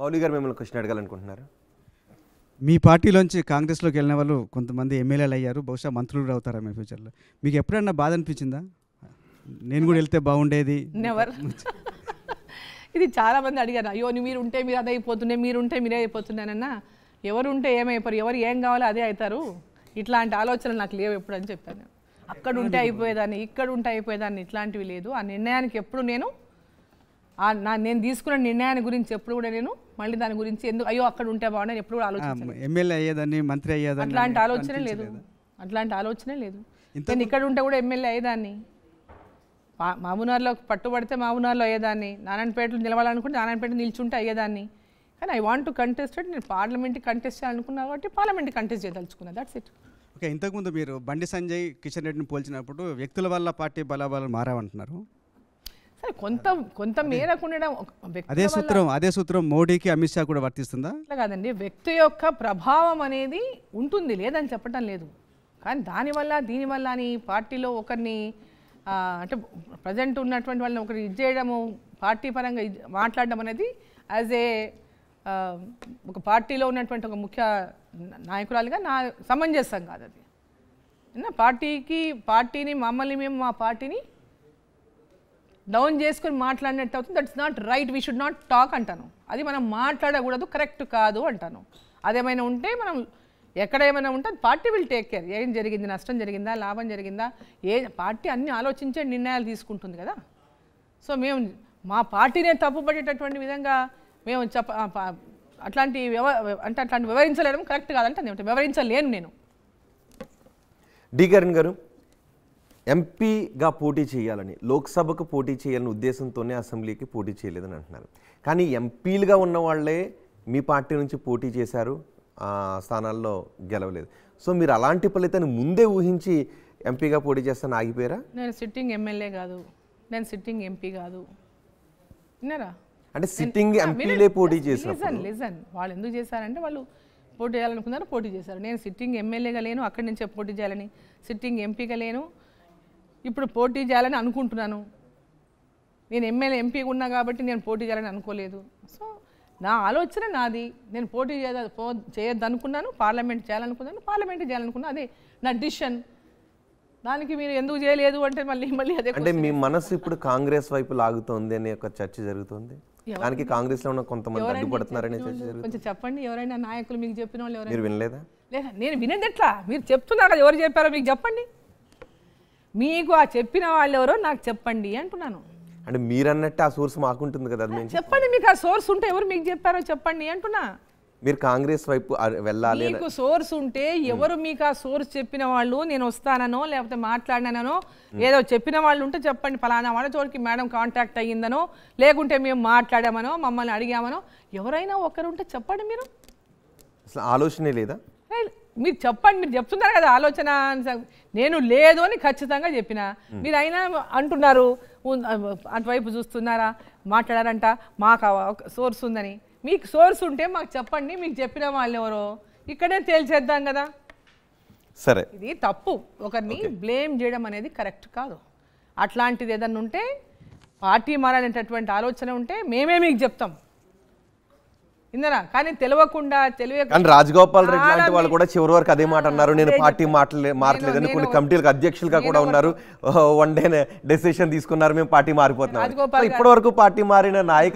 మౌలి గారు మిమ్మల్ని క్వశ్చన్ అడగాలనుకుంటున్నారు. మీ పార్టీలోంచి కాంగ్రెస్లోకి వెళ్ళిన వాళ్ళు కొంతమంది ఎమ్మెల్యేలు అయ్యారు, బహుశా మంత్రులు అవుతారా మీ ఫ్యూచర్లో. మీకు ఎప్పుడైనా బాధ అనిపించిందా, నేను కూడా వెళ్తే బాగుండేది? నెవర్. ఇది చాలామంది అడిగారు, అయ్యో మీరు ఉంటే మీరు అదే అయిపోతుండే, మీరుంటే మీరే అయిపోతున్నానన్నా. ఎవరు ఉంటే ఏమైపోరు, ఎవరు ఏం కావాలో అదే అవుతారు. ఇట్లాంటి ఆలోచనలు నాకు లేవు ఎప్పుడు అని చెప్పాను. అక్కడ ఉంటే అయిపోయేదాన్ని, ఇక్కడ ఉంటే అయిపోయేదాన్ని, ఇట్లాంటివి లేదు. ఆ నిర్ణయానికి ఎప్పుడు నేను నేను తీసుకున్న నిర్ణయాన్ని గురించి ఎప్పుడు కూడా నేను మళ్ళీ దాని గురించి ఎందుకు అయ్యో అక్కడ ఉంటే బాగుండని ఎప్పుడు కూడా ఆలోచించాను. ఎమ్మెల్యే అయ్యేదాన్ని, మంత్రి అయ్యేదాన్ని, అట్లాంటి ఆలోచనే లేదు. అట్లాంటి ఆలోచనే లేదు. నేను ఇక్కడ ఉంటే కూడా ఎమ్మెల్యే అయ్యేదాన్ని, మహబూబ్నగర్లో పట్టుబడితే మహబూబ్నగర్లో అయ్యేదాన్ని, నారాయణపేటలో నిలవాలనుకుంటే నారాయణపేట నిల్చుంటే అయ్యేదాన్ని. కానీ ఐ వాంట్ టు కంటెస్టెడ్, నేను పార్లమెంట్కి కంటెస్ట్ చేయాలనుకున్నా కాబట్టి పార్లమెంట్కి కంటెస్ట్ చేయదలుచుకున్నా. That's it. ఓకే, ఇంతకుముందు మీరు బండి సంజయ్, కిషన్ రెడ్డిని పోల్చినప్పుడు వ్యక్తుల వల్ల పార్టీ బలాబలాలు మారావంటున్నారు. సరే, కొంత మేరకు ఉండడం. అదే సూత్రం మోడీకి, అమిత్ షా కూడా వర్తిస్తుందా? అట్లా కాదండి, వ్యక్తి యొక్క ప్రభావం అనేది ఉంటుంది, లేదని చెప్పటం లేదు. కానీ దీనివల్ల అని పార్టీలో ఒకరిని అంటే ప్రజెంట్ ఉన్నటువంటి వాళ్ళని ఒకరు ఇది చేయడము, పార్టీ పరంగా మాట్లాడడం అనేది యాజ్ ఏ ఒక పార్టీలో ఉన్నటువంటి ఒక ముఖ్య నాయకురాలుగా నా సమంజసం కాదు. అది పార్టీని మా పార్టీని డౌన్ చేసుకొని మాట్లాడినట్టు అవుతుంది. That's not right, we should not talk అంటాను. అది మనం మాట్లాడకూడదు, కరెక్ట్ కాదు అంటాను. అదేమైనా ఉంటే మనం ఎక్కడ ఏమైనా ఉంటే పార్టీ విల్ టేక్ కేర్. ఏం జరిగింది, నష్టం జరిగిందా, లాభం జరిగిందా, పార్టీ అన్ని ఆలోచించే నిర్ణయాలు తీసుకుంటుంది కదా. సో మేము మా పార్టీనే తప్పుపడేటటువంటి విధంగా మేము అట్లాంటి వివరించలేడం కరెక్ట్ కాదంటే వివరించలేను నేను. డి కరణ్ గారు, ఎంపీగా పోటీ చేయాలని, లోక్సభకు పోటీ చేయాలని ఉద్దేశంతోనే అసెంబ్లీకి పోటీ చేయలేదని అంటున్నారు. కానీ ఎంపీలుగా ఉన్న వాళ్ళే మీ పార్టీ నుంచి పోటీ చేశారు, స్థానాల్లో గెలవలేదు. సో మీరు అలాంటి ఫలితాన్ని ముందే ఊహించి ఎంపీగా పోటీ చేస్తాను ఆగిపోయారా? నేను సిట్టింగ్ ఎమ్మెల్యే కాదు, నేను సిట్టింగ్ ఎంపీ కాదు. విన్నారా? అంటే సిట్టింగ్ ఎంపీలే పోటీ చేశారు. లిజన్, వాళ్ళు ఎందుకు చేశారంటే వాళ్ళు పోటీ చేయాలనుకున్నారు, పోటీ చేశారు. నేను సిట్టింగ్ ఎమ్మెల్యేగా లేను, అక్కడి నుంచే పోటీ చేయాలని. సిట్టింగ్ ఎంపీగా లేను, ఇప్పుడు పోటీ చేయాలని అనుకుంటున్నాను. నేను ఎంపీగా ఉన్నా కాబట్టి నేను పోటీ చేయాలని అనుకోలేదు. సో నా ఆలోచన నాది, నేను పోటీ చేయొద్దనుకున్నాను, పార్లమెంట్ చేయాలనుకున్నాను, పార్లమెంట్ చేయాలనుకున్నాను, అదే నా డిసిషన్. దానికి మీరు ఎందుకు చేయలేదు అంటే మళ్ళీ అదే. అంటే మీ మనసు ఇప్పుడు కాంగ్రెస్ వైపు లాగుతోంది అనే ఒక చర్చ జరుగుతుంది. దానికి కాంగ్రెస్ లో ఉన్న కొంతమంది అడ్డుపడుతున్నారనే చర్చ జరుగుతుంది. కొంచెం చెప్పండి, ఎవరైనా నాయకులు మీకు చెప్పిన వాళ్ళు ఎవరైనా? మీరు వినలేదా? లేదా, నేను వినేది ఎట్లా? మీరు చెప్తున్నారు కదా, ఎవరు చెప్పారో మీకు చెప్పండి. మీకు ఆ చెప్పిన వాళ్ళు ఎవరో నాకు చెప్పండి అంటున్నాను. అంటే మీరు అన్నట్టు ఆ సోర్స్ మాకుంటుంది కదా, చెప్పండి. మీకు ఆ సోర్స్ ఉంటే ఎవరు మీకు చెప్పారో చెప్పండి అంటున్నా. మీరు కాంగ్రెస్ వైపు వెళ్ళాలి, మీకు సోర్స్ ఉంటే ఎవరు మీకు ఆ సోర్స్ చెప్పిన వాళ్ళు, నేను వస్తానో లేకపోతే మాట్లాడినానో ఏదో చెప్పిన వాళ్ళు ఉంటే చెప్పండి. ఫలానా వాళ్ళ చోటికి మేడం కాంటాక్ట్ అయ్యిందనో, లేకుంటే మేము మాట్లాడామనో, మమ్మల్ని అడిగామనో ఎవరైనా ఒకరు ఉంటే చెప్పండి. మీరు అసలు ఆలోచనే లేదా? మీరు చెప్పండి. మీరు చెప్తున్నారు కదా ఆలోచన, నేను లేదు అని ఖచ్చితంగా చెప్పిన. మీరు అయినా అంటున్నారు అటువైపు చూస్తున్నారా, మాట్లాడారంట, మాకు సోర్స్ ఉందని. మీకు సోర్స్ ఉంటే మాకు చెప్పండి, మీకు చెప్పిన వాళ్ళు ఎవరో ఇక్కడే తేల్చేద్దాం కదా. సరే, ఇది తప్పు. ఒకరిని బ్లేమ్ చేయడం అనేది కరెక్ట్ కాదు. అట్లాంటిది ఏదన్నా ఉంటే, పార్టీ మారాలనేటటువంటి ఆలోచన ఉంటే మేమే మీకు చెప్తాం. ఇందరా, కానీ తెలియకుండా రాజగోపాల్ రెడ్డి లాంటి వాళ్ళు కూడా చివరి వరకు అదే మాట అన్నారు, నేను పార్టీ మారలేదని. కొన్ని కమిటీలకు అధ్యక్షులుగా కూడా ఉన్నారు, వన్ డే డెసిషన్ తీసుకున్నారు, మేము పార్టీ మారిపోతున్నాం. ఇప్పటి వరకు పార్టీ మారిన నాయకులు